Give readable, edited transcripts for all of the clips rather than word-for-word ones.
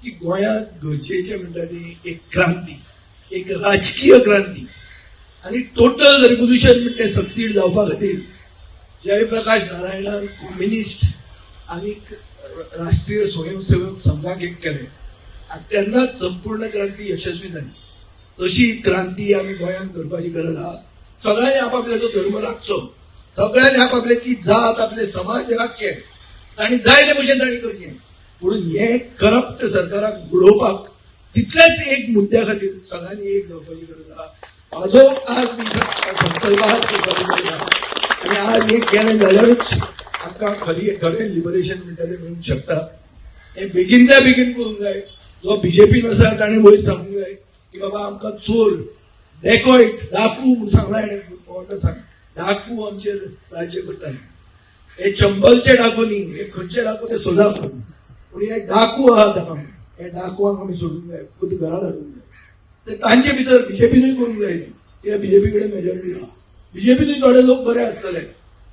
की गोंयांत गरजेचे म्हणटा ती एक क्रांती, एक राजकीय क्रांती आणि टोटल रेव्होल्युशन म्हणटा तें सक्सीड जावपा खातीर जयप्रकाश नारायणान कम्युनिस्ट आणि राष्ट्रीय स्वयंसेवक संघाक एक केले आणि तेन्नाच संपूर्ण क्रांती यशस्वी जाली. तशी क्रांती आमी गोंयांत करपाची गरज आहा. सगळ्यांनी आपापल्याचो धर्म राखचो, सगळ्यांनी आपापले की जात आपले समाज राखचे, तांणी जाय ते भशेन तांणी करचें. म्हणून हे करप्ट सरकाराक घडोवपाक तितल्याच एक मुद्द्या खातीर सगळ्यांनी एक जावपाची गरज आहा. म्हाजो आज मी संकल्प आहा करपाची गरज आहा आणि आज एक केलें जाल्यारूच आमकां खरें लिबरेशन म्हणटा तें मेळूंक शकता. हे बेगिनल्या बेगीन करूंक जाय. जो बीजेपीन आसा ताणें वयर सांगूंक जाय की बाबा आमकां चोर, डेकॉयट, डाकू म्हणून सांगला हेणें सांग, डाकू आमचेर राज्य करताले. हे चंबलचे डाकू न्ही, हे खंयचे डाकू ते सोलापूर. पूण हे डाकू आहा ताका, हे डाकुवांक आमी सोडूंक जाय, खुद घरांत हाडूंक जाय. ते तांचे भितर बीजेपीनूय करूंक जाय न्ही, कित्याक बीजेपी कडेन मेजॉरिटी आहा. बीजेपीनूय थोडे लोक बरे आसतले,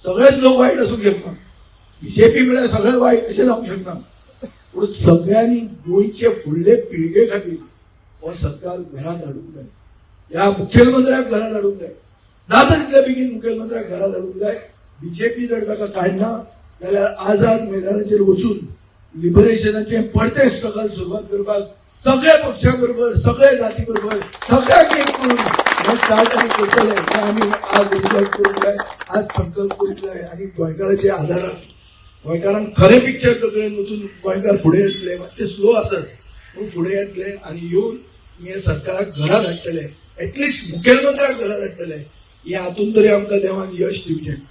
सगळेच लोक वायट आसूंक शकना. बीजेपी म्हळ्यार सगळे वायट अशें जावंक शकना. पूण सगळ्यांनी गोंयचे फुडले पिळगे खातीर हो सरकार घरांत हाडूंक जाय. ह्या मुखेलमंत्र्याक घरांत हाडूंक जाय. नाता तितल्या बेगीन मुखेलमंत्र्याक घरांत हाडूंक जाय. बीजेपी जर ताका काडना जाल्यार आझाद मैदानाचेर वचून लिबरेशनाचे परते स्ट्रगल सुरवात करपाक सगळ्या पक्षां बरोबर, सगळे जाती बरोबर, सगळ्यांक एक करून हे स्टार्ट आमी करतले. हे आमी आज रिजल्ट करूंक जाय, आज संकल्प करूंक जाय आणि गोंयकाराच्या आदारान गोंयकारांक खरें पिक्चर तकलेन वचून गोंयकार फुडें येतले. मातशे स्लो आसत पूण फुडें येतले आनी येवन हे सरकाराक घरांत हाडटले, एटलिस्ट मुखेलमंत्र्याक घरांत हाडटले. हे हातून तरी आमकां देवान यश दिवचें.